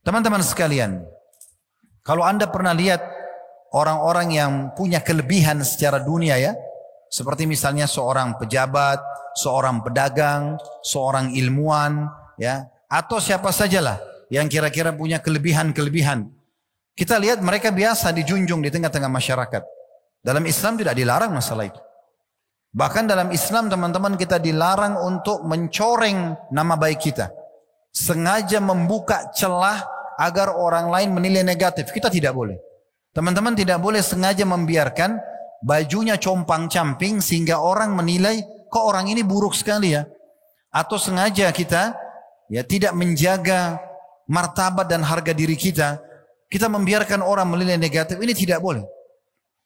Teman-teman sekalian, kalau Anda pernah lihat orang-orang yang punya kelebihan secara dunia ya, seperti misalnya seorang pejabat, seorang pedagang, seorang ilmuwan, ya, atau siapa sajalah yang kira-kira punya kelebihan-kelebihan. Kita lihat mereka biasa dijunjung di tengah-tengah masyarakat. Dalam Islam tidak dilarang masalah itu. Bahkan dalam Islam teman-teman kita dilarang untuk mencoreng nama baik kita. Sengaja membuka celah agar orang lain menilai negatif. Kita tidak boleh. Teman-teman tidak boleh sengaja membiarkan bajunya compang-camping sehingga orang menilai kok orang ini buruk sekali ya. Atau sengaja kita ya tidak menjaga martabat dan harga diri kita. Kita membiarkan orang menilai negatif. Ini tidak boleh.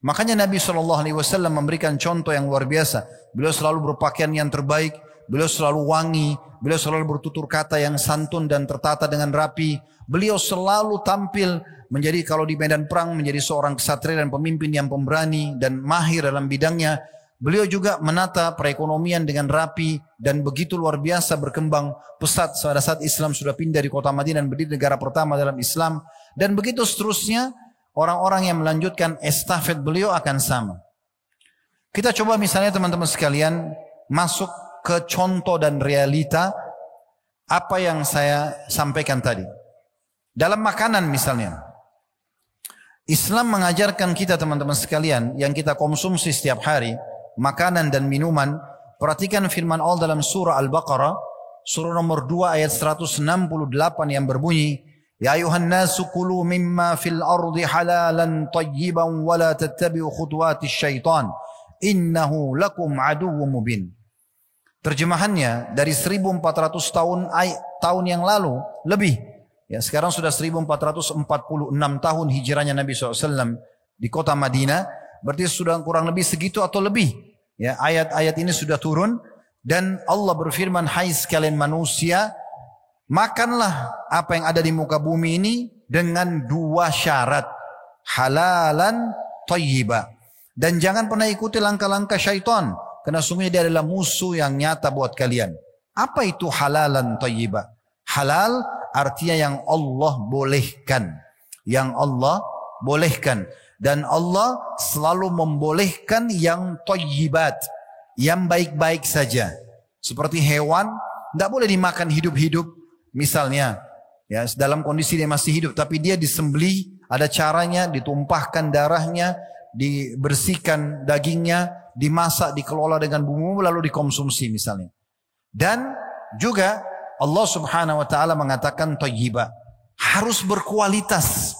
Makanya Nabi SAW memberikan contoh yang luar biasa. Beliau selalu berpakaian yang terbaik. Beliau selalu wangi. Beliau selalu bertutur kata yang santun dan tertata dengan rapi. Beliau selalu tampil menjadi kalau di medan perang menjadi seorang ksatria dan pemimpin yang pemberani dan mahir dalam bidangnya. Beliau juga menata perekonomian dengan rapi dan begitu luar biasa berkembang pesat pada saat Islam sudah pindah di kota Madinah dan berdiri negara pertama dalam Islam. Dan begitu seterusnya orang-orang yang melanjutkan estafet beliau akan sama. Kita coba misalnya teman-teman sekalian masuk ke contoh dan realita apa yang saya sampaikan tadi. Dalam makanan misalnya. Islam mengajarkan kita teman-teman sekalian yang kita konsumsi setiap hari. Makanan dan minuman. Perhatikan firman Allah dalam surah Al-Baqarah. Surah nomor 2 ayat 168 yang berbunyi. Ya ayuhan nasu kulu mimma fil ardi halalan tayyiban wa la tattabi'u khutuwatis syaitan. Innahu lakum aduwwum mubin. Terjemahannya dari 1400 tahun yang lalu lebih. Ya, sekarang sudah 1446 tahun hijrahnya Nabi SAW di kota Madinah. Berarti sudah kurang lebih segitu atau lebih. Ya, ayat-ayat ini sudah turun. Dan Allah berfirman, hai sekalian manusia, makanlah apa yang ada di muka bumi ini dengan dua syarat. Halalan thayyiba. Dan jangan pernah ikuti langkah-langkah syaitan. Karena sungguhnya dia adalah musuh yang nyata buat kalian. Apa itu halalan thayyiba? Halal artinya yang Allah bolehkan. Yang Allah bolehkan. Dan Allah selalu membolehkan yang thayyibat. Yang baik-baik saja. Seperti hewan, tidak boleh dimakan hidup-hidup. Misalnya, ya, dalam kondisi dia masih hidup. Tapi dia disembelih, ada caranya, ditumpahkan darahnya, dibersihkan dagingnya, dimasak, dikelola dengan bumbu, lalu dikonsumsi misalnya. Dan juga Allah subhanahu wa ta'ala mengatakan thayyiba. Harus berkualitas.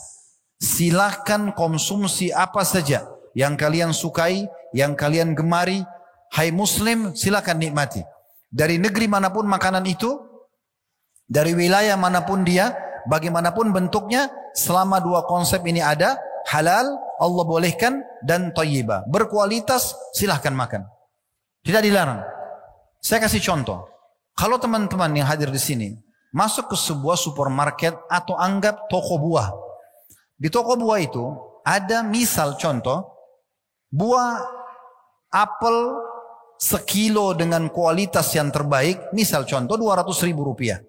Silakan konsumsi apa saja yang kalian sukai, yang kalian gemari. Hai muslim, silakan nikmati. Dari negeri manapun makanan itu, dari wilayah manapun dia, bagaimanapun bentuknya, selama dua konsep ini ada, halal, Allah bolehkan, dan thayyibah. Berkualitas, silahkan makan. Tidak dilarang. Saya kasih contoh. Kalau teman-teman yang hadir di sini, masuk ke sebuah supermarket atau anggap toko buah. Di toko buah itu, ada misal contoh, buah apel sekilo dengan kualitas yang terbaik, misal contoh 200.000 rupiah.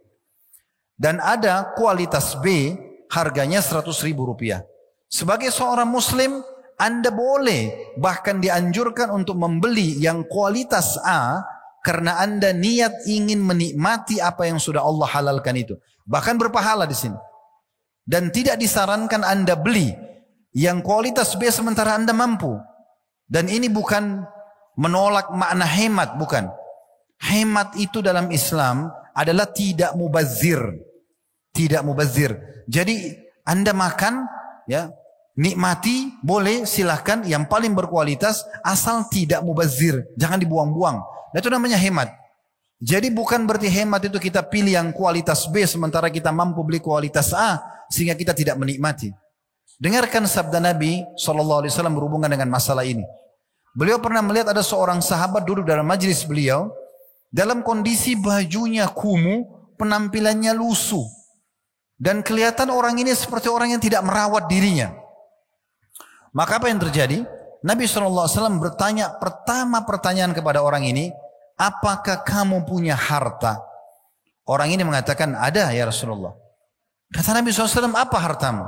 Dan ada kualitas B, harganya 100.000 rupiah. Sebagai seorang muslim, Anda boleh bahkan dianjurkan untuk membeli yang kualitas A karena Anda niat ingin menikmati apa yang sudah Allah halalkan itu. Bahkan berpahala di sini. Dan tidak disarankan Anda beli yang kualitas B sementara Anda mampu. Dan ini bukan menolak makna hemat, bukan. Hemat itu dalam Islam adalah tidak mubazir. Tidak mubazir. Jadi Anda makan, ya, nikmati, boleh, silahkan, yang paling berkualitas, asal tidak mubazir, jangan dibuang-buang. Nah, itu namanya hemat. Jadi bukan berarti hemat itu kita pilih yang kualitas B sementara kita mampu beli kualitas A sehingga kita tidak menikmati. Dengarkan sabda Nabi SAW berhubungan dengan masalah ini. Beliau pernah melihat ada seorang sahabat duduk dalam majlis beliau dalam kondisi bajunya kumuh, penampilannya lusuh. Dan kelihatan orang ini seperti orang yang tidak merawat dirinya. Maka apa yang terjadi? Nabi SAW bertanya pertanyaan kepada orang ini, apakah kamu punya harta? Orang ini mengatakan, ada ya Rasulullah. Kata Nabi SAW, apa hartamu?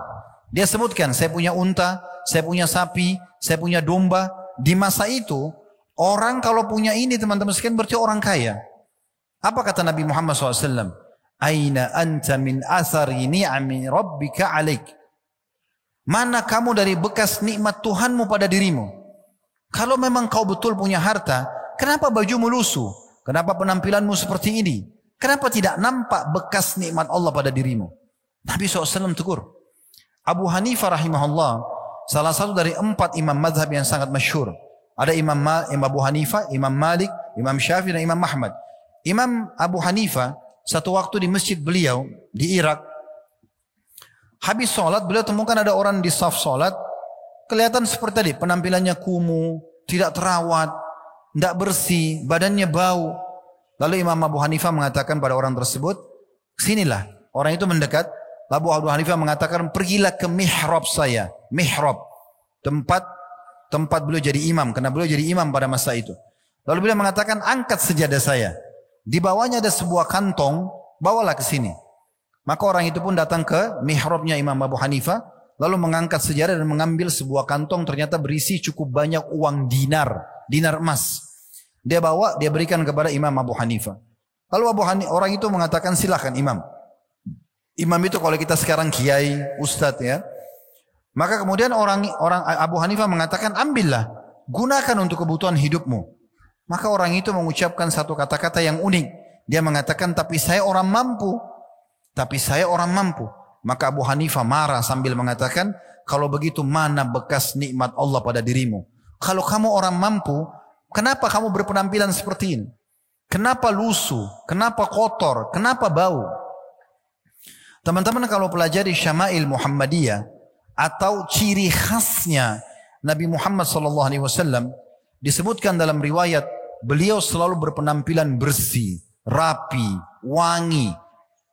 Dia sebutkan, saya punya unta, saya punya sapi, saya punya domba. Di masa itu, orang kalau punya ini teman-teman sekalian berarti orang kaya. Apa kata Nabi Muhammad SAW? Aina anta min athari ni'ami rabbika alaik. Mana kamu dari bekas nikmat Tuhanmu pada dirimu? Kalau memang kau betul punya harta, kenapa bajumu lusuh? Kenapa penampilanmu seperti ini? Kenapa tidak nampak bekas nikmat Allah pada dirimu? Nabi SAW tegur. Abu Hanifah rahimahullah, salah satu dari 4 imam mazhab yang sangat masyhur. Ada Imam Abu Hanifah, Imam Malik, Imam Syafi'i dan Imam Ahmad. Imam Abu Hanifah, satu waktu di masjid beliau di Irak, habis sholat, beliau temukan ada orang di saf sholat, kelihatan seperti tadi, penampilannya kumuh, tidak terawat, tidak bersih, badannya bau. Lalu Imam Abu Hanifah mengatakan pada orang tersebut, sinilah. Orang itu mendekat, lalu Abu Hanifah mengatakan, pergilah ke mihrab saya. Mihrab, tempat beliau jadi imam, karena beliau jadi imam pada masa itu. Lalu beliau mengatakan, angkat sejadah saya. Di bawahnya ada sebuah kantong, bawalah ke sini. Maka orang itu pun datang ke mihrabnya Imam Abu Hanifah, lalu mengangkat sejadah dan mengambil sebuah kantong, ternyata berisi cukup banyak uang dinar emas. Dia bawa, dia berikan kepada Imam Abu Hanifah. Lalu orang itu mengatakan, silakan imam. Imam itu kalau kita sekarang kiai, ustadz ya. Maka kemudian orang Abu Hanifah mengatakan, ambillah, gunakan untuk kebutuhan hidupmu. Maka orang itu mengucapkan satu kata-kata yang unik. Dia mengatakan, tapi saya orang mampu. Tapi saya orang mampu. Maka Abu Hanifah marah sambil mengatakan, kalau begitu mana bekas nikmat Allah pada dirimu? Kalau kamu orang mampu, kenapa kamu berpenampilan seperti ini? Kenapa lusuh? Kenapa kotor? Kenapa bau? Teman-teman kalau pelajari Syama'il Muhammadiyah atau ciri khasnya Nabi Muhammad SAW, disebutkan dalam riwayat, beliau selalu berpenampilan bersih, rapi, wangi.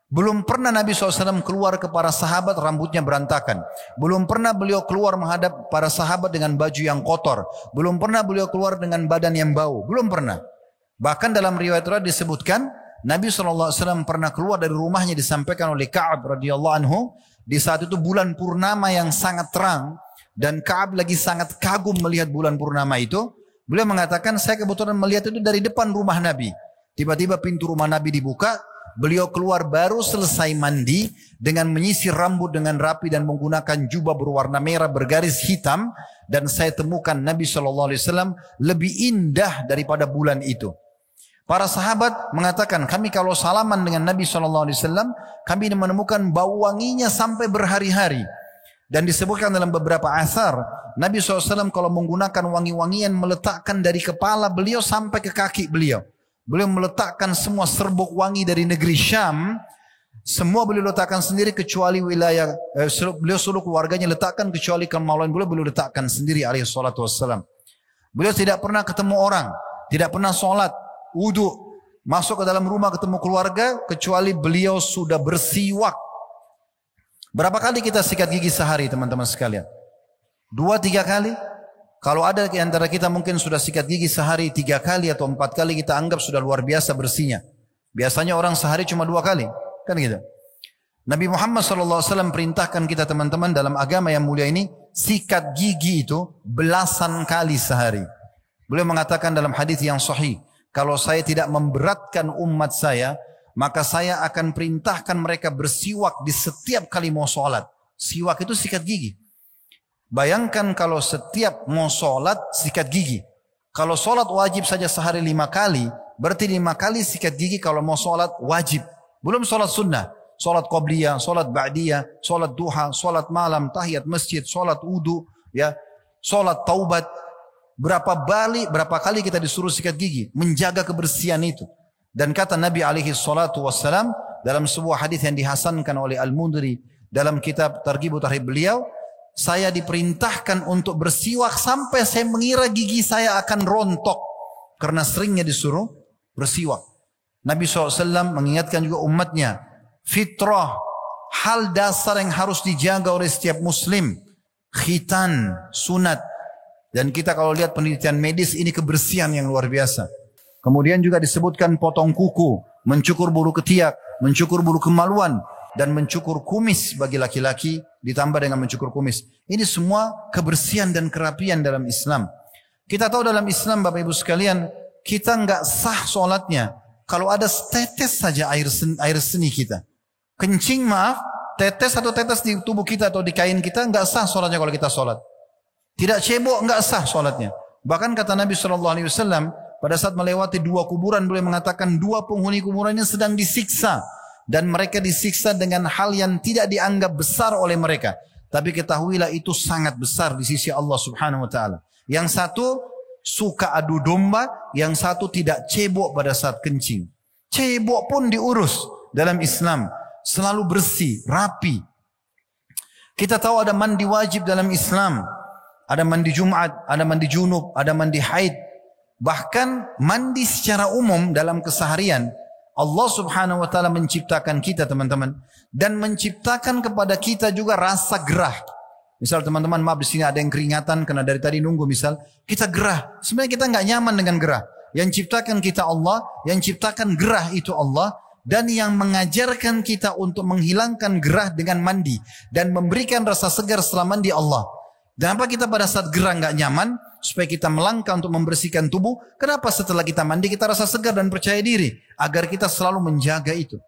Belum pernah Nabi SAW keluar ke para sahabat rambutnya berantakan. Belum pernah beliau keluar menghadap para sahabat dengan baju yang kotor. Belum pernah beliau keluar dengan badan yang bau. Belum pernah. Bahkan dalam riwayat disebutkan, Nabi SAW pernah keluar dari rumahnya, disampaikan oleh Ka'ab radhiyallahu anhu. Di saat itu bulan purnama yang sangat terang. Dan Ka'ab lagi sangat kagum melihat bulan purnama itu. Beliau mengatakan, saya kebetulan melihat itu dari depan rumah Nabi. Tiba-tiba pintu rumah Nabi dibuka. Beliau keluar baru selesai mandi dengan menyisir rambut dengan rapi dan menggunakan jubah berwarna merah bergaris hitam. Dan saya temukan Nabi SAW lebih indah daripada bulan itu. Para sahabat mengatakan, kami kalau salaman dengan Nabi SAW, kami menemukan bau wanginya sampai berhari-hari. Dan disebutkan dalam beberapa asar, Nabi SAW kalau menggunakan wangi-wangian meletakkan dari kepala beliau sampai ke kaki beliau. Beliau meletakkan semua serbuk wangi dari negeri Syam. Semua beliau letakkan sendiri kecuali wilayah, beliau seluruh keluarganya letakkan kecuali kemaluan beliau letakkan sendiri alaihi salatu wassalam. Beliau tidak pernah ketemu orang, tidak pernah sholat, wudu, masuk ke dalam rumah ketemu keluarga, kecuali beliau sudah bersiwak. Berapa kali kita sikat gigi sehari teman-teman sekalian? 2-3 kali? Kalau ada di antara kita mungkin sudah sikat gigi sehari 3 kali atau 4 kali, kita anggap sudah luar biasa bersihnya. Biasanya orang sehari cuma 2 kali. Kan gitu. Nabi Muhammad SAW perintahkan kita teman-teman dalam agama yang mulia ini, sikat gigi itu belasan kali sehari. Beliau mengatakan dalam hadis yang sahih, kalau saya tidak memberatkan umat saya, maka saya akan perintahkan mereka bersiwak di setiap kali mau sholat. Siwak itu sikat gigi. Bayangkan kalau setiap mau sholat sikat gigi. Kalau sholat wajib saja sehari 5 kali, berarti 5 kali sikat gigi kalau mau sholat wajib. Belum sholat sunnah. Sholat qobliyah, sholat ba'diyah, sholat duha, sholat malam, tahiyat masjid, sholat wudu, ya, sholat taubat. Berapa kali kita disuruh sikat gigi, menjaga kebersihan itu. Dan kata Nabi alaihi salatu wassalam dalam sebuah hadis yang dihasankan oleh Al-Mundhiri dalam kitab Targhib Tarhib beliau, saya diperintahkan untuk bersiwak sampai saya mengira gigi saya akan rontok karena seringnya disuruh bersiwak. Nabi SAW mengingatkan juga umatnya, fitrah, hal dasar yang harus dijaga oleh setiap muslim, khitan, sunat. Dan kita kalau lihat penelitian medis ini kebersihan yang luar biasa. Kemudian juga disebutkan potong kuku, mencukur bulu ketiak, mencukur bulu kemaluan. dan mencukur kumis bagi laki-laki ditambah dengan mencukur kumis. Ini semua kebersihan dan kerapian dalam Islam. Kita tahu dalam Islam Bapak Ibu sekalian, kita nggak sah sholatnya kalau ada tetes saja air seni kita. Kencing maaf, tetes atau tetes di tubuh kita atau di kain kita nggak sah sholatnya kalau kita sholat. Tidak cebok nggak sah sholatnya. Bahkan kata Nabi SAW pada saat melewati 2 kuburan beliau mengatakan 2 penghuni kuburan ini sedang disiksa. Dan mereka disiksa dengan hal yang tidak dianggap besar oleh mereka. Tapi ketahuilah itu sangat besar di sisi Allah Subhanahu Wa Taala. Yang satu suka adu domba, yang satu tidak cebok pada saat kencing. Cebok pun diurus dalam Islam. Selalu bersih, rapi. Kita tahu ada mandi wajib dalam Islam. Ada mandi Jumat, ada mandi junub, ada mandi haid. Bahkan mandi secara umum dalam keseharian. Allah Subhanahu Wa Taala menciptakan kita teman-teman. Dan menciptakan kepada kita juga rasa gerah. Misal teman-teman maaf di sini ada yang keringatan karena dari tadi nunggu misal. Kita gerah. Sebenarnya kita nggak nyaman dengan gerah. Yang ciptakan kita Allah. Yang ciptakan gerah itu Allah. Dan yang mengajarkan kita untuk menghilangkan gerah dengan mandi. Dan memberikan rasa segar setelah mandi Allah. Dan apa kita pada saat gerah nggak nyaman, supaya kita melangkah untuk membersihkan tubuh. Kenapa setelah kita mandi kita rasa segar dan percaya diri, agar kita selalu menjaga itu.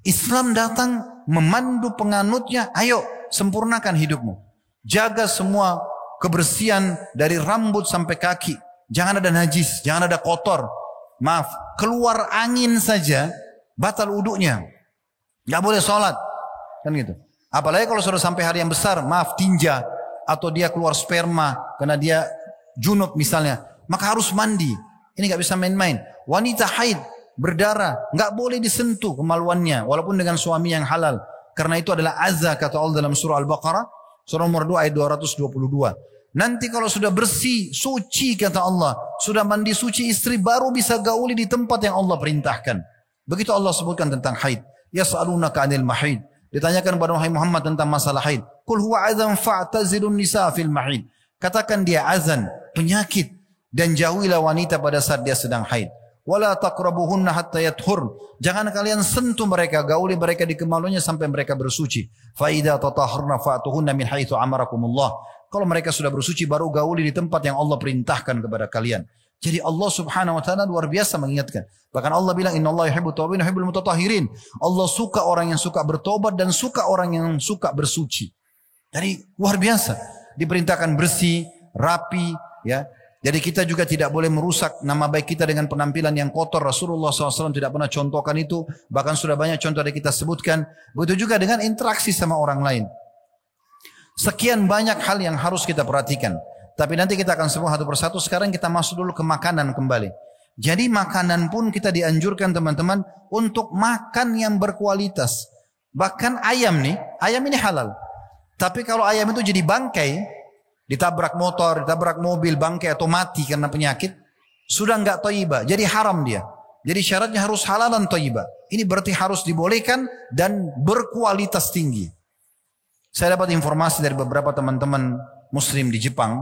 Islam datang memandu penganutnya, ayo sempurnakan hidupmu, jaga semua kebersihan dari rambut sampai kaki. Jangan ada najis, jangan ada kotor. Maaf, keluar angin saja batal wudunya, nggak boleh sholat, kan gitu. Apalagi kalau sudah sampai hari yang besar, maaf tinja. Atau dia keluar sperma karena dia junub misalnya, maka harus mandi. Ini nggak bisa main-main. Wanita haid berdarah nggak boleh disentuh kemaluannya walaupun dengan suami yang halal, karena itu adalah azza kata Allah dalam surah Al-Baqarah surah nomor 2 ayat 222. Nanti kalau sudah bersih suci kata Allah, sudah mandi suci istri baru bisa gauli di tempat yang Allah perintahkan. Begitu Allah sebutkan tentang haid. Yas'alunaka 'anil mahid. Ditanyakan kepada Muhammad tentang masalah haid. Qul huwa adzan fa'tazilun nisa fil mahid. Katakan dia azan, penyakit, dan jauhilah wanita pada saat dia sedang haid. Wala taqrabuhunna hatta yathur. Jangan kalian sentuh mereka, gauli mereka di kemaluannya sampai mereka bersuci. Fa idza tatahharna fa'tuhunna min haitsu amarakumullah. Kalau mereka sudah bersuci baru gauli di tempat yang Allah perintahkan kepada kalian. Jadi Allah Subhanahu Wa Taala luar biasa mengingatkan. Bahkan Allah bilang innallaha yuhibbut tawwabin wa yuhibbul mutatahhirin. Allah suka orang yang suka bertobat dan suka orang yang suka bersuci. Jadi luar biasa. Diperintahkan bersih, rapi, ya. Jadi kita juga tidak boleh merusak nama baik kita dengan penampilan yang kotor. Rasulullah SAW tidak pernah contohkan itu. Bahkan sudah banyak contoh yang kita sebutkan. Begitu juga dengan interaksi sama orang lain. Sekian banyak hal yang harus kita perhatikan. Tapi nanti kita akan sebut satu persatu. Sekarang kita masuk dulu ke makanan kembali. Jadi makanan pun kita dianjurkan teman-teman untuk makan yang berkualitas. Bahkan ayam nih, ayam ini halal. Tapi kalau ayam itu jadi bangkai, ditabrak motor, ditabrak mobil, bangkai atau mati karena penyakit, sudah enggak thayyibah, jadi haram dia. Jadi syaratnya harus halal dan thayyibah. Ini berarti harus dibolehkan dan berkualitas tinggi. Saya dapat informasi dari beberapa teman-teman muslim di Jepang.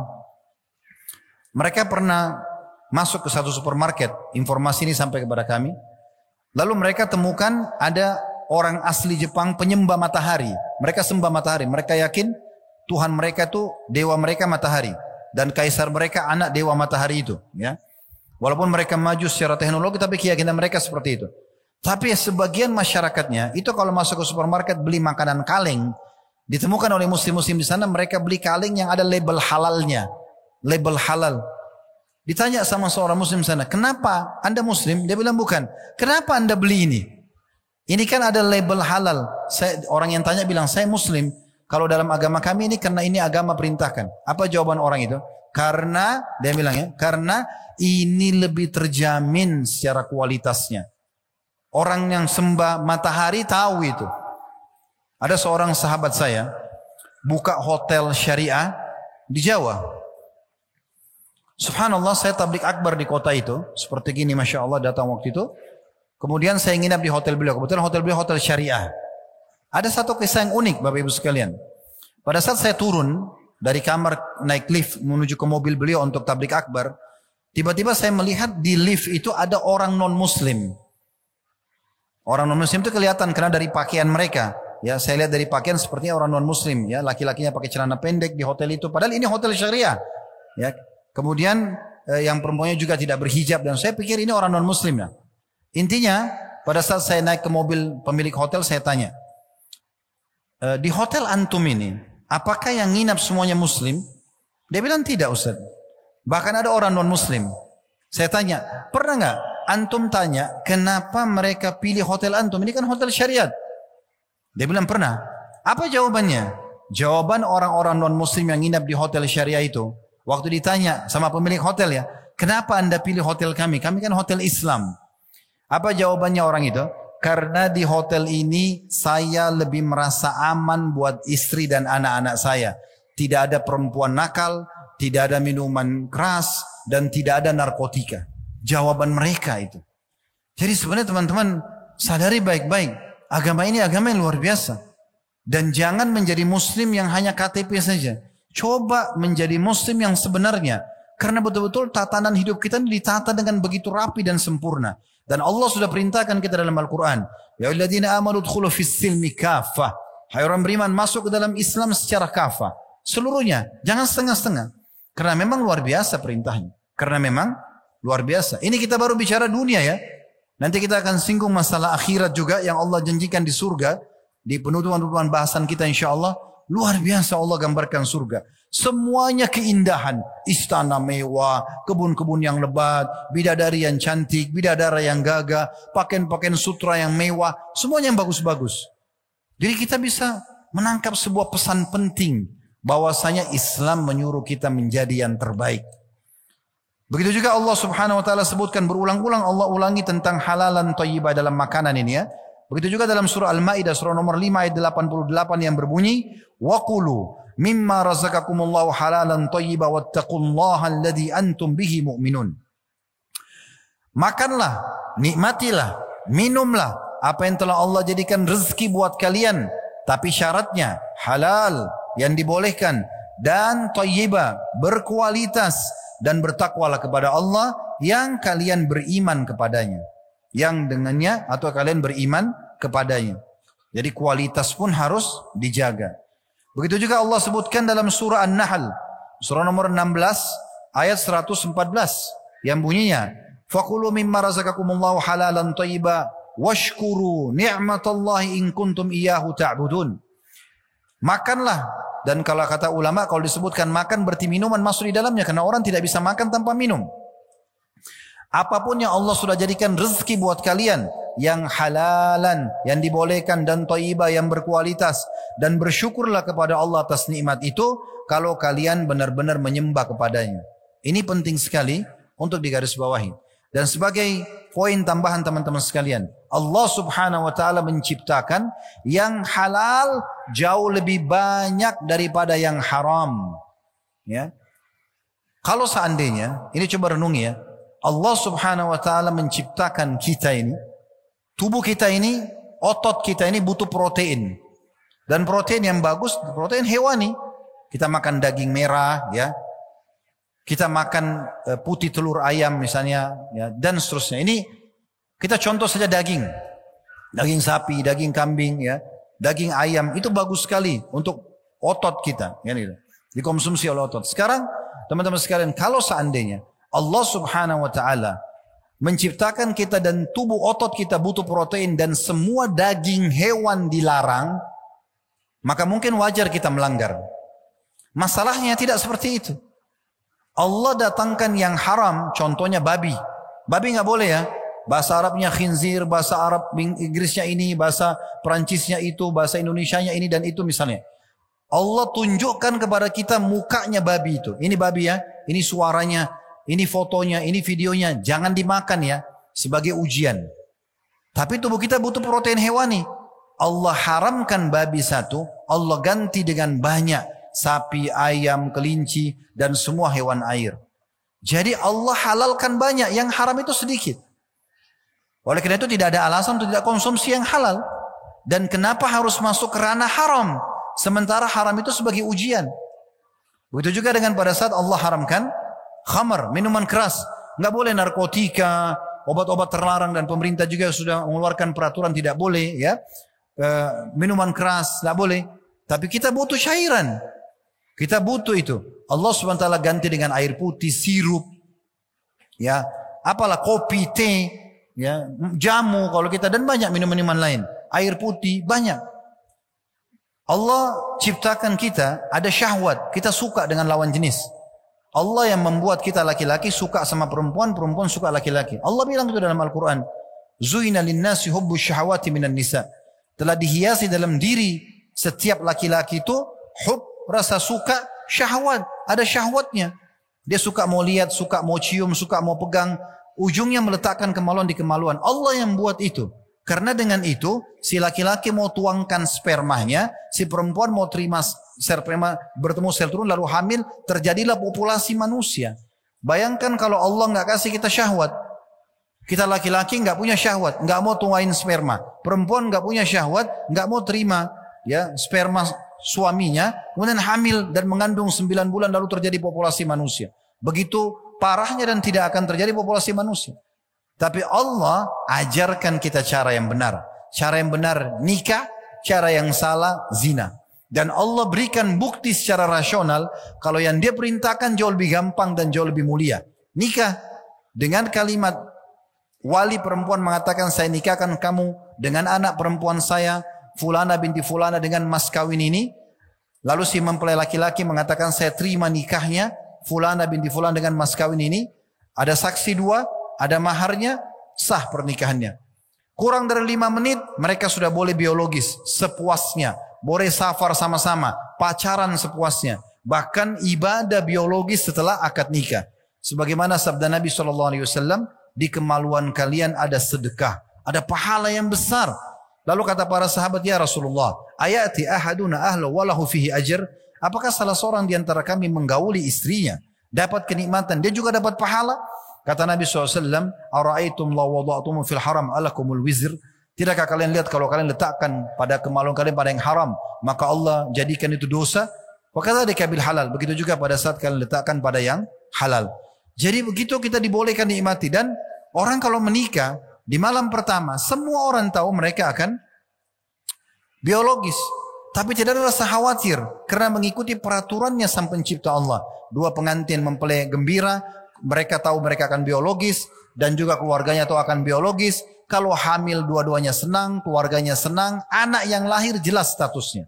Mereka pernah masuk ke satu supermarket, informasi ini sampai kepada kami. Lalu mereka temukan ada orang asli Jepang penyembah matahari. Mereka sembah matahari. Mereka yakin Tuhan mereka itu dewa mereka matahari. Dan kaisar mereka anak dewa matahari itu. Ya. Walaupun mereka maju secara teknologi, tapi keyakinan mereka seperti itu. Tapi sebagian masyarakatnya, itu kalau masuk ke supermarket beli makanan kaleng, ditemukan oleh muslim-muslim di sana, mereka beli kaleng yang ada label halalnya. Label halal. Ditanya sama seorang muslim sana, kenapa Anda muslim? Dia bilang bukan. Kenapa Anda beli ini? Ini kan ada label halal. Orang yang tanya bilang, saya muslim. Kalau dalam agama kami ini karena ini agama perintahkan. Apa jawaban orang itu? Karena, dia bilang ya, karena ini lebih terjamin secara kualitasnya. Orang yang sembah matahari tahu itu. Ada seorang sahabat saya, buka hotel syariah di Jawa. Subhanallah, saya tablik akbar di kota itu. Seperti gini, Masya Allah datang waktu itu. Kemudian saya nginap di hotel beliau. Kebetulan hotel beliau hotel syariah. Ada satu kisah yang unik Bapak Ibu sekalian. Pada saat saya turun dari kamar naik lift menuju ke mobil beliau untuk tablik akbar. Tiba-tiba saya melihat di lift itu ada orang non muslim. Orang non muslim itu kelihatan karena dari pakaian mereka. Ya, saya lihat dari pakaian sepertinya orang non muslim ya, laki-lakinya pakai celana pendek di hotel itu, padahal ini hotel syariah. Ya. Kemudian yang perempuannya juga tidak berhijab dan saya pikir ini orang non muslim ya. Intinya pada saat saya naik ke mobil pemilik hotel saya tanya, di hotel antum ini apakah yang nginap semuanya muslim? Dia bilang tidak Ustaz. Bahkan ada orang non muslim. Saya tanya, pernah nggak antum tanya kenapa mereka pilih hotel antum? Ini kan hotel syariat. Dia bilang pernah. Apa jawabannya? Jawaban orang-orang non muslim yang nginap di hotel syariah itu, waktu ditanya sama pemilik hotel ya, kenapa anda pilih hotel kami? Kami kan hotel Islam. Apa jawabannya orang itu? Karena di hotel ini saya lebih merasa aman buat istri dan anak-anak saya. Tidak ada perempuan nakal, tidak ada minuman keras, dan tidak ada narkotika. Jawaban mereka itu. Jadi sebenarnya teman-teman sadari baik-baik. Agama ini agama yang luar biasa. Dan jangan menjadi muslim yang hanya KTP saja. Coba menjadi muslim yang sebenarnya. Karena betul-betul tatanan hidup kita ditata dengan begitu rapi dan sempurna. Dan Allah sudah perintahkan kita dalam Al-Quran. Ya ayyuhalladzina amanu udkhulu fis silmi kafah. Hai orang beriman masuk ke dalam Islam secara kafah. Seluruhnya. Jangan setengah-setengah. Karena memang luar biasa perintahnya. Karena memang luar biasa. Ini kita baru bicara dunia ya. Nanti kita akan singgung masalah akhirat juga yang Allah janjikan di surga. Di penutupan-penutupan bahasan kita insya Allah. Luar biasa Allah gambarkan surga. Semuanya keindahan. Istana mewah, kebun-kebun yang lebat, bidadari yang cantik, bidadara yang gagah, pakaian-pakaian sutra yang mewah. Semuanya yang bagus-bagus. Jadi kita bisa menangkap sebuah pesan penting. Bahwasanya Islam menyuruh kita menjadi yang terbaik. Begitu juga Allah subhanahu wa ta'ala sebutkan berulang-ulang Allah ulangi tentang halalan thayyibah dalam makanan ini ya. Begitu juga dalam surah Al-Maidah surah nomor 5 ayat 88 yang berbunyi waqulu mimma razaqakumullahu halalan thayyiba wattaqullaha alladzi antum bihi mu'minun. Makanlah, nikmatilah, minumlah apa yang telah Allah jadikan rezeki buat kalian, tapi syaratnya halal yang dibolehkan dan thayyibah berkualitas dan bertakwalah kepada Allah yang kalian beriman kepadanya. Yang dengannya atau kalian beriman kepadanya. Jadi kualitas pun harus dijaga. Begitu juga Allah sebutkan dalam surah An-Nahl. Surah nomor 16 ayat 114. Yang bunyinya. Fakulu mimma razaqakumullahu halalan thayyiba. Washkuru ni'matallahi in kuntum iyyahu ta'budun. Makanlah. Dan kalau kata ulama kalau disebutkan makan berarti minuman masuk di dalamnya. Karena orang tidak bisa makan tanpa minum. Apapun yang Allah sudah jadikan rezeki buat kalian. Yang halalan, yang dibolehkan dan thayyibah yang berkualitas. Dan bersyukurlah kepada Allah atas nikmat itu. Kalau kalian benar-benar menyembah kepadanya. Ini penting sekali untuk digarisbawahi. Dan sebagai poin tambahan teman-teman sekalian. Allah subhanahu wa ta'ala menciptakan yang halal jauh lebih banyak daripada yang haram. Ya. Kalau seandainya, ini coba renungi ya. Allah subhanahu wa ta'ala menciptakan kita ini. Tubuh kita ini, otot kita ini butuh protein. Dan protein yang bagus, protein hewani. Kita makan daging merah ya. Kita makan putih telur ayam misalnya. Ya, dan seterusnya. Ini kita contoh saja daging. Daging sapi, daging kambing ya. Daging ayam itu bagus sekali untuk otot kita. Ya, gitu. Dikonsumsi oleh otot. Sekarang teman-teman sekalian kalau seandainya Allah subhanahu wa ta'ala menciptakan kita dan tubuh otot kita butuh protein dan semua daging hewan dilarang, maka mungkin wajar kita melanggar. Masalahnya tidak seperti itu. Allah datangkan yang haram, contohnya babi. Babi nggak boleh ya. Bahasa Arabnya khinzir, bahasa Arab Inggrisnya ini, bahasa Perancisnya itu, bahasa Indonesianya ini dan itu misalnya. Allah tunjukkan kepada kita mukanya babi itu. Ini babi ya, ini suaranya, ini fotonya, ini videonya. Jangan dimakan ya, sebagai ujian. Tapi tubuh kita butuh protein hewani. Allah haramkan babi satu, Allah ganti dengan banyak. Sapi, ayam, kelinci, dan semua hewan air. Jadi Allah halalkan banyak, yang haram itu sedikit. Oleh karena itu tidak ada alasan untuk tidak konsumsi yang halal. Dan kenapa harus masuk ke ranah haram? Sementara haram itu sebagai ujian. Begitu juga dengan pada saat Allah haramkan khamar, minuman keras. Nggak boleh narkotika, obat-obat terlarang dan pemerintah juga sudah mengeluarkan peraturan tidak boleh ya. minuman keras, tidak boleh. Tapi kita butuh cairan. Kita butuh itu. Allah SWT ganti dengan air putih, sirup, ya, apalah kopi, teh, ya, jamu kalau kita, dan banyak minuman-minuman lain. Air putih banyak. Allah ciptakan kita ada syahwat, kita suka dengan lawan jenis. Allah yang membuat kita laki-laki suka sama perempuan, perempuan suka laki-laki. Allah bilang itu dalam Al-Quran. Zuina linnasi hubbu syahwati minan nisa. Telah dihiasi dalam diri setiap laki-laki itu hub, rasa suka, syahwat. Ada syahwatnya. Dia suka mau lihat, suka mau cium, suka mau pegang. Ujungnya meletakkan kemaluan di kemaluan. Allah yang buat itu. Karena dengan itu, si laki-laki mau tuangkan spermanya, si perempuan mau terima sperma, bertemu sel turun lalu hamil, terjadilah populasi manusia. Bayangkan kalau Allah nggak kasih kita syahwat. Kita laki-laki nggak punya syahwat, nggak mau tuain sperma. Perempuan nggak punya syahwat, nggak mau terima ya sperma suaminya, kemudian hamil dan mengandung 9 bulan lalu terjadi populasi manusia. Begitu parahnya dan tidak akan terjadi populasi manusia. Tapi Allah ajarkan kita cara yang benar. Cara yang benar nikah, cara yang salah zina. Dan Allah berikan bukti secara rasional kalau yang dia perintahkan jauh lebih gampang dan jauh lebih mulia. Nikah dengan kalimat wali perempuan mengatakan saya nikahkan kamu dengan anak perempuan saya Fulana binti Fulana dengan mas kawin ini. Lalu si mempelai laki-laki mengatakan saya terima nikahnya Fulana binti Fulana dengan mas kawin ini. Ada saksi 2. Ada maharnya, sah pernikahannya. Kurang dari 5 menit, mereka sudah boleh biologis, sepuasnya. Boleh safar sama-sama, pacaran sepuasnya. Bahkan ibadah biologis setelah akad nikah. Sebagaimana sabda Nabi SAW, di kemaluan kalian ada sedekah. Ada pahala yang besar. Lalu kata para sahabat, ya Rasulullah, ayati ahaduna ahlu walahu fihi ajr. Apakah salah seorang di antara kami menggauli istrinya, dapat kenikmatan, dia juga dapat pahala? Kata Nabi SAW, Ara'aitum la wada'tum fil haram alakumul wizr. Tidakkah kalian lihat kalau kalian letakkan pada kemaluan kalian pada yang haram, maka Allah jadikan itu dosa? Wa kadzalika bil halal. Begitu juga pada saat kalian letakkan pada yang halal. Jadi begitu kita dibolehkan nikmati. Dan orang kalau menikah di malam pertama, semua orang tahu mereka akan biologis. Tapi tidak ada rasa khawatir karena mengikuti peraturannya sang pencipta Allah. 2 pengantin mempelai gembira. Mereka tahu mereka akan biologis dan juga keluarganya tahu akan biologis. Kalau hamil dua-duanya senang, keluarganya senang, anak yang lahir jelas statusnya.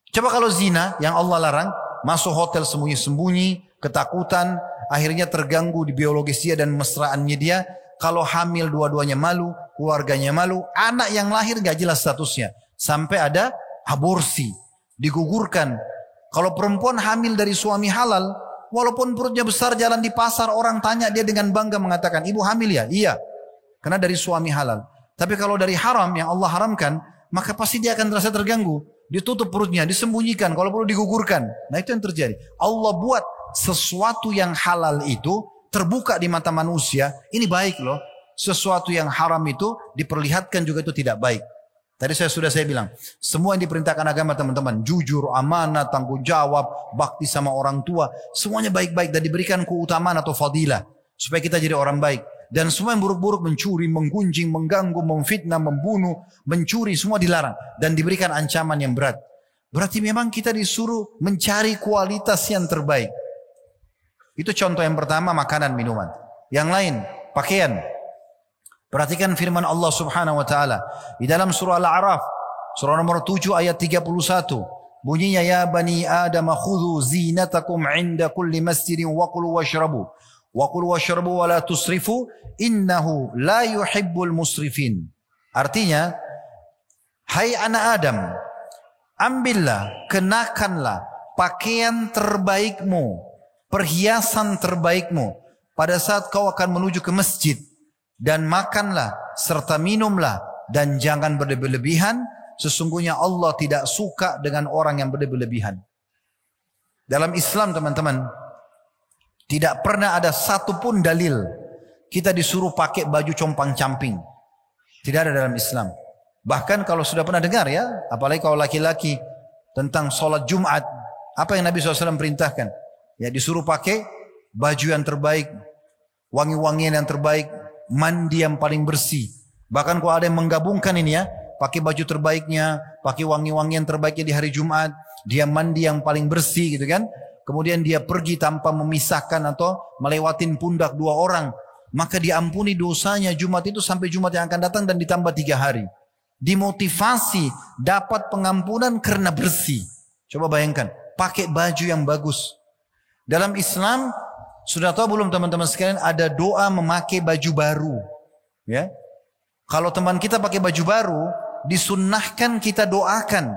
Coba kalau zina yang Allah larang, masuk hotel sembunyi-sembunyi, ketakutan, akhirnya terganggu di biologis dia dan mesraannya dia. Kalau hamil dua-duanya malu, keluarganya malu, anak yang lahir gak jelas statusnya. Sampai ada aborsi, digugurkan. Kalau perempuan hamil dari suami halal, walaupun perutnya besar jalan di pasar orang tanya dia dengan bangga mengatakan ibu hamil ya? Iya. Karena dari suami halal. Tapi kalau dari haram yang Allah haramkan maka pasti dia akan terasa terganggu. Ditutup perutnya, disembunyikan, kalau perlu digugurkan. Nah itu yang terjadi. Allah buat sesuatu yang halal itu terbuka di mata manusia. Ini baik loh. Sesuatu yang haram itu diperlihatkan juga itu tidak baik. Tadi saya bilang, semua yang diperintahkan agama teman-teman, jujur, amanah, tanggung jawab, bakti sama orang tua, semuanya baik-baik dan diberikan keutamaan atau fadilah supaya kita jadi orang baik. Dan semua yang buruk-buruk, mencuri, menggunjing, mengganggu, memfitnah, membunuh, mencuri, semua dilarang dan diberikan ancaman yang berat. Berarti memang kita disuruh mencari kualitas yang terbaik. Itu contoh yang pertama, makanan, minuman. Yang lain, pakaian. Perhatikan firman Allah Subhanahu wa taala di dalam surah Al-A'raf, surah nomor 7 ayat 31. Bunyinya ya bani Adam khudhu zinatakum 'inda kulli masjidin wa kulu washrabu. Wa kulu washrabu wa la tusrifu innahu la yuhibbul musrifin. Artinya, hai anak Adam, ambillah, kenakanlah pakaian terbaikmu, perhiasan terbaikmu pada saat kau akan menuju ke masjid. Dan makanlah serta minumlah dan jangan berlebihan. Sesungguhnya Allah tidak suka dengan orang yang berlebihan. Dalam Islam teman-teman, tidak pernah ada satupun dalil kita disuruh pakai baju compang-camping. Tidak ada dalam Islam. Bahkan kalau sudah pernah dengar ya, apalagi kalau laki-laki tentang sholat Jumat, apa yang Nabi SAW perintahkan? Ya disuruh pakai baju yang terbaik, wangi-wangian yang terbaik, mandi yang paling bersih. Bahkan kalau ada yang menggabungkan ini ya, pakai baju terbaiknya, pakai wangi-wangian terbaiknya di hari Jumat, dia mandi yang paling bersih gitu kan. Kemudian dia pergi tanpa memisahkan atau melewatin pundak dua orang, maka diampuni dosanya Jumat itu sampai Jumat yang akan datang dan ditambah 3 hari. Dimotivasi dapat pengampunan karena bersih. Coba bayangkan, pakai baju yang bagus. Dalam Islam, sudah tahu belum teman-teman sekalian, ada doa memakai baju baru. Ya, kalau teman kita pakai baju baru, disunnahkan kita doakan.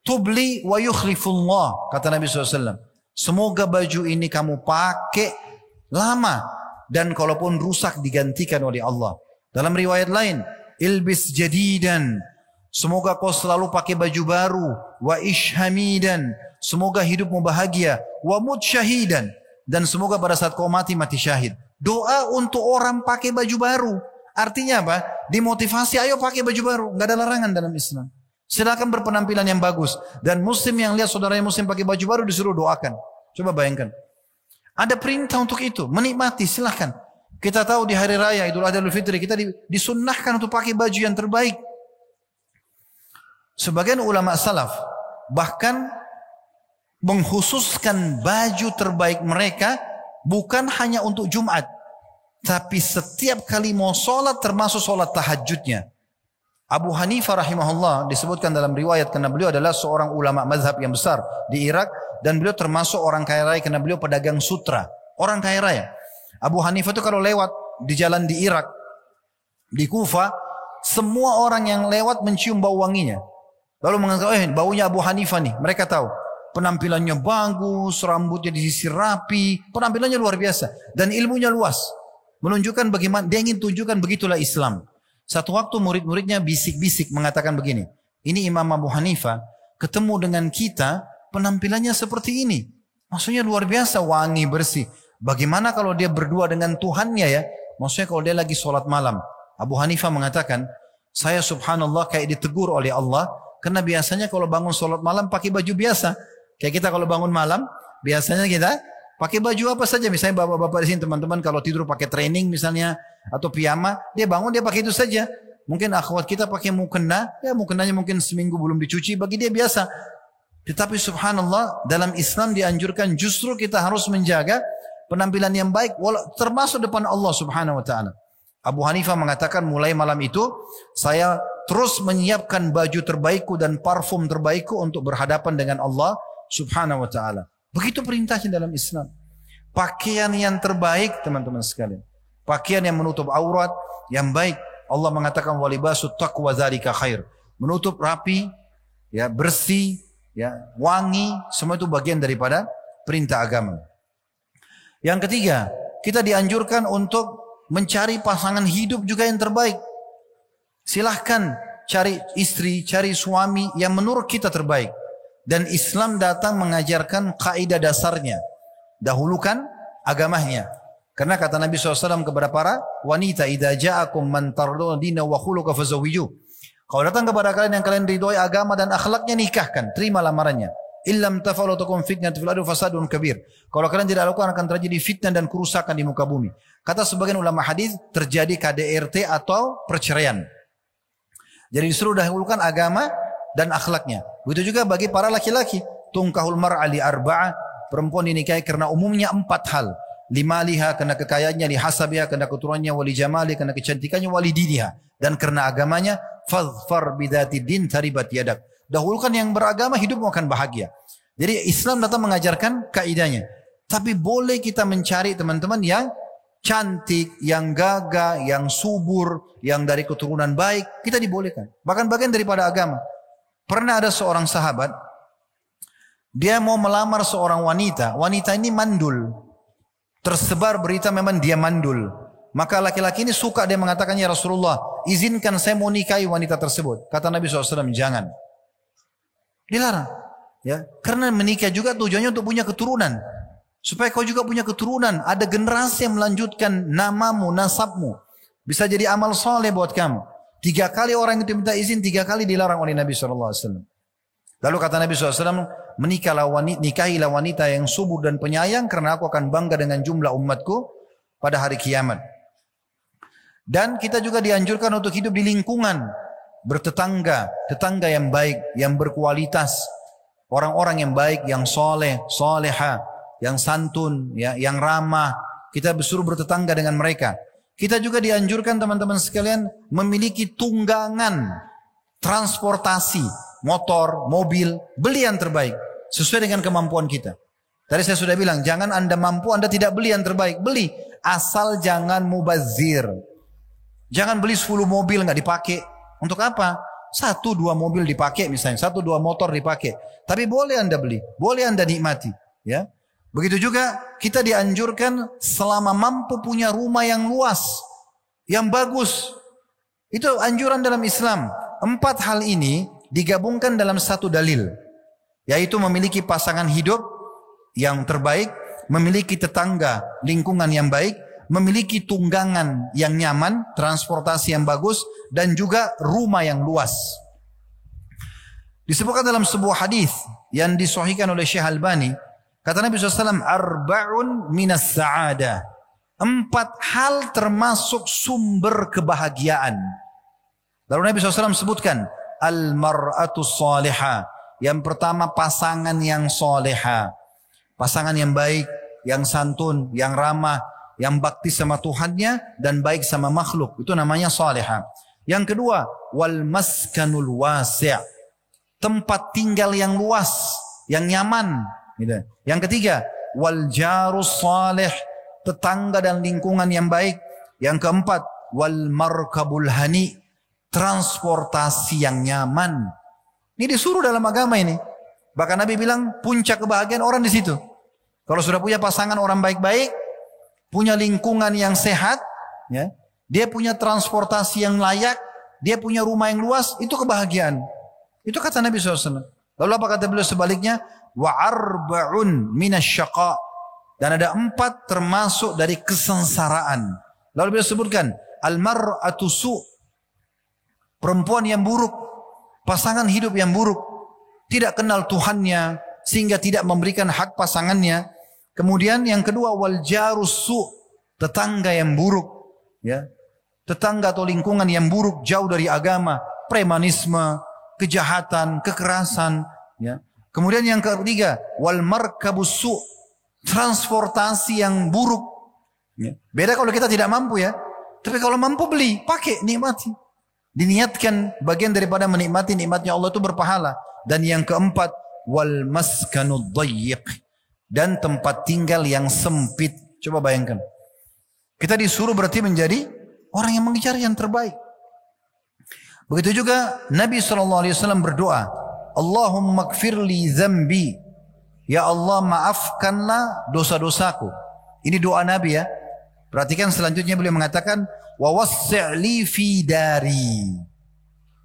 Tubli wa yukhlifullah, kata Nabi SAW. Semoga baju ini kamu pakai lama, dan kalaupun rusak digantikan oleh Allah. Dalam riwayat lain, ilbis jadidan, semoga kau selalu pakai baju baru. Wa ishhamidan, semoga hidupmu bahagia. Wa mut syahidan, dan semoga pada saat kau mati, mati syahid. Doa untuk orang pakai baju baru. Artinya apa? Dimotivasi, ayo pakai baju baru. Nggak ada larangan dalam Islam. Silakan berpenampilan yang bagus. Dan muslim yang lihat saudaranya muslim pakai baju baru disuruh doakan. Coba bayangkan. Ada perintah untuk itu. Menikmati, silahkan. Kita tahu di hari raya Idul Adha Idul Fitri kita disunnahkan untuk pakai baju yang terbaik. Sebagian ulama salaf bahkan mengkhususkan baju terbaik mereka bukan hanya untuk Jumat, tapi setiap kali mau sholat termasuk sholat tahajudnya. Abu Hanifah rahimahullah disebutkan dalam riwayat karena beliau adalah seorang ulama mazhab yang besar di Irak dan beliau termasuk orang kaya raya karena beliau pedagang sutra, orang kaya raya. Abu Hanifah itu kalau lewat di jalan di Irak, di Kufa, semua orang yang lewat mencium bau wanginya. Lalu mengatakan, baunya Abu Hanifah nih. Mereka tahu penampilannya bagus, rambutnya disisir rapi, penampilannya luar biasa dan ilmunya luas. Menunjukkan bagaimana dia ingin tunjukkan begitulah Islam. Satu waktu murid-muridnya bisik-bisik mengatakan begini, ini Imam Abu Hanifah ketemu dengan kita penampilannya seperti ini. Maksudnya luar biasa, wangi, bersih. Bagaimana kalau dia berdua dengan Tuhannya ya? Maksudnya kalau dia lagi sholat malam. Abu Hanifah mengatakan, saya subhanallah kayak ditegur oleh Allah. Karena biasanya kalau bangun sholat malam pakai baju biasa. Kayak kita kalau bangun malam, biasanya kita pakai baju apa saja. Misalnya bapak-bapak di sini teman-teman kalau tidur pakai training misalnya. Atau piyama, dia bangun dia pakai itu saja. Mungkin akhwat kita pakai mukena. Ya mukenanya mungkin seminggu belum dicuci. Bagi dia biasa. Tetapi subhanallah dalam Islam dianjurkan justru kita harus menjaga penampilan yang baik termasuk depan Allah subhanahu wa ta'ala. Abu Hanifah mengatakan mulai malam itu saya terus menyiapkan baju terbaikku dan parfum terbaikku untuk berhadapan dengan Allah subhanahu wa ta'ala. Begitu perintahnya dalam Islam. Pakaian yang terbaik teman-teman sekalian. Pakaian yang menutup aurat yang baik. Allah mengatakan walibasut taqwa dzalika khair. Menutup rapi, ya bersih, ya wangi, semua itu bagian daripada perintah agama. Yang ketiga, kita dianjurkan untuk mencari pasangan hidup juga yang terbaik. Silahkan cari istri, cari suami yang menurut kita terbaik. Dan Islam datang mengajarkan kaidah dasarnya. Dahulukan agamanya. Karena kata Nabi SAW kepada para wanita, idza ja'akum man tardawna dinahu wa khuluquhu fazawwijuh. Kalau datang kepada kalian yang kalian ridhoi agama dan akhlaknya, nikahkan, terima lamarannya. Illam taf'alu takum fitnatun fil ardi fasadun kabir. Kalau kalian tidak lakukan akan terjadi fitnah dan kerusakan di muka bumi. Kata sebagian ulama hadis terjadi KDRT atau perceraian. Jadi disuruh dahulukan agama dan akhlaknya. Begitu juga bagi para laki-laki. Tungkahul mar'a li arba'ah. Perempuan dinikahi karena umumnya 4 hal. Limaliha karena kekayaannya, lihasabiha karena keturunannya, wali jamali karena kecantikannya, wali diniha dan karena agamanya. Fadhfar bidati din taribat yadak. Dahulukan yang beragama, hidupmu akan bahagia. Jadi Islam datang mengajarkan kaidahnya. Tapi boleh kita mencari teman-teman yang cantik, yang gagah, yang subur, yang dari keturunan baik. Kita dibolehkan. Bahkan bagian daripada agama. Pernah ada seorang sahabat. Dia mau melamar seorang wanita. Wanita ini mandul. Tersebar berita memang dia mandul. Maka laki-laki ini suka, dia mengatakan, ya Rasulullah, izinkan saya mau nikahi wanita tersebut. Kata Nabi SAW, jangan. Dilarang. Ya, karena menikah juga tujuannya untuk punya keturunan. Supaya kau juga punya keturunan. Ada generasi yang melanjutkan namamu, nasabmu. Bisa jadi amal soleh buat kamu. 3 kali orang itu minta izin, 3 kali dilarang oleh Nabi SAW. Lalu kata Nabi SAW, nikahilah wanita yang subur dan penyayang, karena aku akan bangga dengan jumlah umatku pada hari kiamat. Dan kita juga dianjurkan untuk hidup di lingkungan bertetangga, tetangga yang baik, yang berkualitas, orang-orang yang baik, yang soleh, soleha, yang santun, ya, yang ramah. Kita disuruh bertetangga dengan mereka. Kita juga dianjurkan teman-teman sekalian memiliki tunggangan transportasi, motor, mobil, beli yang terbaik sesuai dengan kemampuan kita. Tadi saya sudah bilang, jangan Anda mampu, Anda tidak beli yang terbaik. Beli, asal jangan mubazir. Jangan beli 10 mobil nggak dipakai. Untuk apa? 1-2 mobil dipakai misalnya, 1-2 motor dipakai. Tapi boleh Anda beli, boleh Anda nikmati. Ya, begitu juga kita dianjurkan selama mampu punya rumah yang luas, yang bagus. Itu anjuran dalam Islam. 4 hal ini digabungkan dalam satu dalil, yaitu memiliki pasangan hidup yang terbaik, memiliki tetangga, lingkungan yang baik, memiliki tunggangan yang nyaman, transportasi yang bagus, dan juga rumah yang luas. Disebutkan dalam sebuah hadis yang disahihkan oleh Syekh Albani, kata Nabi SAW, arba'un minas sa'adah. 4 hal termasuk sumber kebahagiaan. Lalu Nabi SAW sebutkan, al-mar'atu salihah. Yang pertama, pasangan yang soleha. Pasangan yang baik, yang santun, yang ramah, yang bakti sama Tuhannya dan baik sama makhluk. Itu namanya salihah. Yang kedua, wal maskanul wasi'. Tempat tinggal yang luas, yang nyaman. Gitu. Yang ketiga, wal jarus salih. Tetangga dan lingkungan yang baik. Yang keempat, wal markabul hani. Transportasi yang nyaman. Ini disuruh dalam agama ini. Bahkan Nabi bilang puncak kebahagiaan orang di situ. Kalau sudah punya pasangan orang baik-baik, punya lingkungan yang sehat, ya, dia punya transportasi yang layak, dia punya rumah yang luas, itu kebahagiaan. Itu kata Nabi SAW. Lalu apa kata beliau sebaliknya? Wa arba'un minasyaqa. Dan ada 4 termasuk dari kesengsaraan. Lalu beliau sebutkan, al-mar'atu su'. Perempuan yang buruk, pasangan hidup yang buruk, tidak kenal Tuhannya, sehingga tidak memberikan hak pasangannya. Kemudian yang kedua, wal jarus su', tetangga yang buruk, ya. Tetangga atau lingkungan yang buruk, jauh dari agama, premanisme, kejahatan, kekerasan, ya. Kemudian yang ketiga, wal markabus su', transportasi yang buruk, ya. Beda kalau kita tidak mampu, ya. Tapi kalau mampu beli, pakai, nikmati. Diniatkan bagian daripada menikmati nikmatnya Allah itu berpahala. Dan yang keempat, wal maskanud dayyiq, dan tempat tinggal yang sempit. Coba bayangkan. Kita disuruh berarti menjadi orang yang mengejar yang terbaik. Begitu juga Nabi SAW berdoa, Allahumma gfirli zambi. Ya Allah, maafkanlah dosa-dosaku. Ini doa Nabi, ya. Perhatikan selanjutnya beliau mengatakan, wa wassi'li fi dari.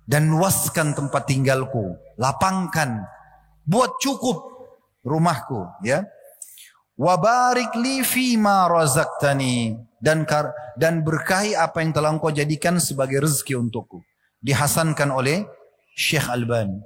Dan luaskan tempat tinggalku. Lapangkan. Buat cukup rumahku, ya. Wa barik li fi ma razaqtani, dan berkahi apa yang telah Engkau jadikan sebagai rezeki untukku. Dihasankan oleh Syekh Albani.